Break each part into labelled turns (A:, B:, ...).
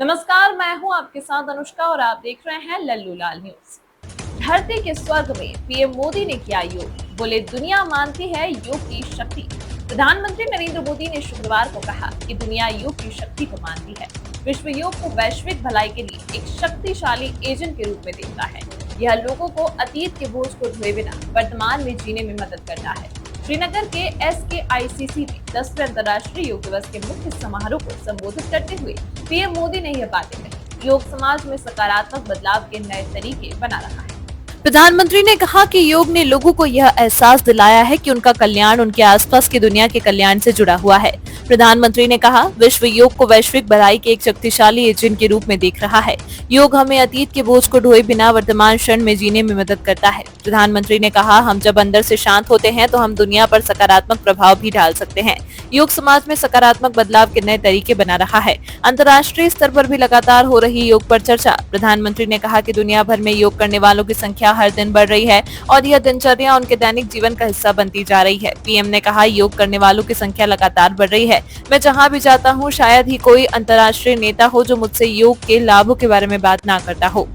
A: नमस्कार, मैं हूं आपके साथ अनुष्का और आप देख रहे हैं लल्लू लाल न्यूज। धरती के स्वर्ग में पीएम मोदी ने किया योग, बोले दुनिया मानती है योग की शक्ति। प्रधानमंत्री नरेंद्र मोदी ने शुक्रवार को कहा कि दुनिया योग की शक्ति को मानती है। विश्व योग को वैश्विक भलाई के लिए एक शक्तिशाली एजेंट के रूप में देखता है। यह लोगों को अतीत के बोझ को ढोए बिना वर्तमान में जीने में मदद करता है। श्रीनगर के SKICC में 10वें अंतर्राष्ट्रीय योग दिवस के मुख्य समारोह को संबोधित करते हुए पीएम मोदी ने यह बातें कही। योग समाज में सकारात्मक बदलाव के नए तरीके बना रहा है।
B: प्रधानमंत्री ने कहा कि योग ने लोगों को यह एहसास दिलाया है कि उनका कल्याण उनके आसपास की दुनिया के कल्याण से जुड़ा हुआ है। प्रधानमंत्री ने कहा, विश्व योग को वैश्विक भलाई के एक शक्तिशाली एजेंट के रूप में देख रहा है। योग हमें अतीत के बोझ को ढोए बिना वर्तमान क्षण में जीने में मदद करता है। प्रधानमंत्री ने कहा, हम जब अंदर से शांत होते हैं तो हम दुनिया पर सकारात्मक प्रभाव भी डाल सकते हैं। योग समाज में सकारात्मक बदलाव के नए तरीके बना रहा है। अंतर्राष्ट्रीय स्तर पर भी लगातार हो रही योग पर चर्चा। प्रधानमंत्री ने कहा कि दुनिया भर में योग करने वालों की संख्या हर दिन बढ़ रही है और यह दिनचर्या उनके दैनिक जीवन का हिस्सा बनती जा रही है। पीएम ने कहा, योग करने वालों की संख्या लगातार बढ़ रही है। मैं जहां भी जाता हूं, शायद ही कोई अंतर्राष्ट्रीय नेता हो जो मुझसे योग के लाभों के बारे में बात ना करता हो।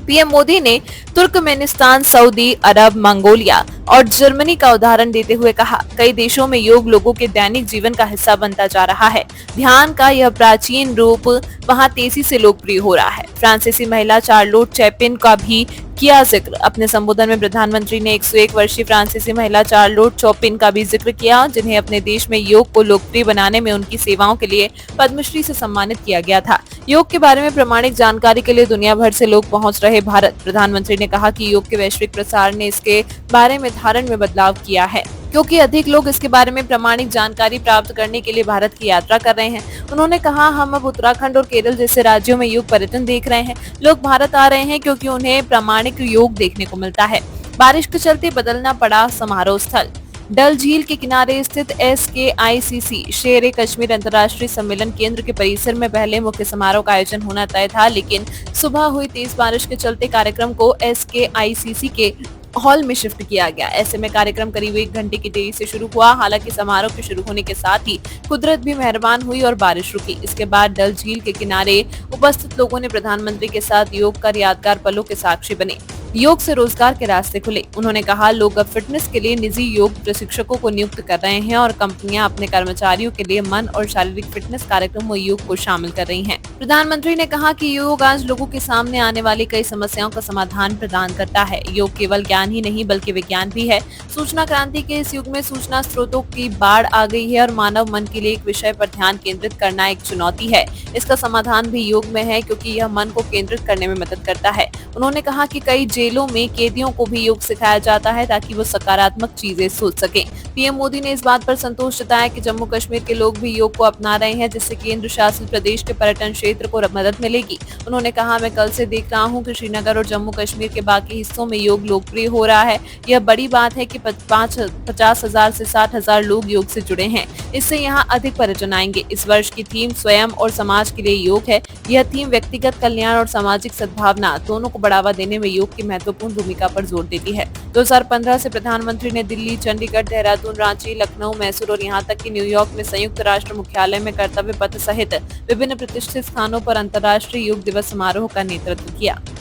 B: पीएम मोदी ने तुर्कमेनिस्तान, सऊदी अरब, मंगोलिया और जर्मनी का उदाहरण देते हुए कहा, कई देशों में योग लोगों के दैनिक जीवन का हिस्सा बनता जा रहा है। ध्यान का यह प्राचीन रूप वहां तेजी से लोकप्रिय हो रहा है। फ्रांसीसी महिला चार्लोट चैपिन का भी किया जिक्र। अपने संबोधन में प्रधानमंत्री ने 101 वर्षीय फ्रांसीसी महिला चार्लोट चौपिन का भी जिक्र किया, जिन्हें अपने देश में योग को लोकप्रिय बनाने में उनकी सेवाओं के लिए पद्मश्री से सम्मानित किया गया था। योग के बारे में प्रामाणिक जानकारी के लिए दुनिया भर से लोग पहुंच रहे भारत। प्रधानमंत्री ने कहा कि योग के वैश्विक प्रसार ने इसके बारे में धारणा में बदलाव किया है, क्योंकि अधिक लोग इसके बारे में प्रामाणिक जानकारी प्राप्त करने के लिए भारत की यात्रा कर रहे हैं। उन्होंने कहा, हम अब उत्तराखंड और केरल जैसे राज्यों में योग पर्यटन देख रहे हैं। लोग भारत आ रहे हैं क्योंकि उन्हें प्रामाणिक योग देखने को मिलता है। बारिश के चलते बदलना पड़ा समारोह स्थल। डल झील के किनारे स्थित SKICC शेर ए कश्मीर अंतर्राष्ट्रीय सम्मेलन केंद्र के परिसर में पहले मुख्य समारोह का आयोजन होना तय था, लेकिन सुबह हुई तेज बारिश के चलते कार्यक्रम को SKICC के हॉल में शिफ्ट किया गया। ऐसे में कार्यक्रम करीब 1 घंटे की देरी से शुरू हुआ। हालांकि समारोह के शुरू होने के साथ ही कुदरत भी मेहरबान हुई और बारिश रुकी। इसके बाद डल झील के किनारे उपस्थित लोगों ने प्रधानमंत्री के साथ योग कर यादगार पलों के साक्षी बने। योग से रोजगार के रास्ते खुले। उन्होंने कहा, लोग अब फिटनेस के लिए निजी योग प्रशिक्षकों को नियुक्त कर रहे हैं और कंपनियां अपने कर्मचारियों के लिए मन और शारीरिक फिटनेस कार्यक्रम में योग को शामिल कर रही हैं। प्रधानमंत्री ने कहा कि योग आज लोगों के सामने आने वाली कई समस्याओं का समाधान प्रदान करता है। योग केवल ज्ञान ही नहीं बल्कि विज्ञान भी है। सूचना क्रांति के इस युग में सूचना स्रोतों की बाढ़ आ गई है और मानव मन के लिए एक विषय पर ध्यान केंद्रित करना एक चुनौती है। इसका समाधान भी योग में है, क्योंकि यह मन को केंद्रित करने में मदद करता है। उन्होंने कहा कि कई जेलों में कैदियों को भी योग सिखाया जाता है ताकि वो सकारात्मक चीजें सोच सकें। पीएम मोदी ने इस बात पर संतोष जताया कि जम्मू कश्मीर के लोग भी योग को अपना रहे हैं, जिससे केंद्र शासित प्रदेश के पर्यटन क्षेत्र को मदद मिलेगी। उन्होंने कहा, मैं कल से देख रहा हूं कि श्रीनगर और जम्मू कश्मीर के बाकी हिस्सों में योग लोकप्रिय हो रहा है। यह बड़ी बात है कि 50,000 से 60,000 लोग योग से जुड़े हैं। इससे यहाँ अधिक पर्यटन आएंगे। इस वर्ष की थीम स्वयं और समाज के लिए योग है। यह थीम व्यक्तिगत कल्याण और सामाजिक सद्भावना दोनों को बढ़ावा देने में योग की महत्वपूर्ण भूमिका पर जोर देती है। 2015 से प्रधानमंत्री ने दिल्ली, चंडीगढ़, देहरादून, रांची, लखनऊ, मैसूर और यहाँ तक कि न्यूयॉर्क में संयुक्त राष्ट्र मुख्यालय में कर्तव्य पथ सहित विभिन्न प्रतिष्ठित स्थानों पर अंतर्राष्ट्रीय योग दिवस समारोह का नेतृत्व किया।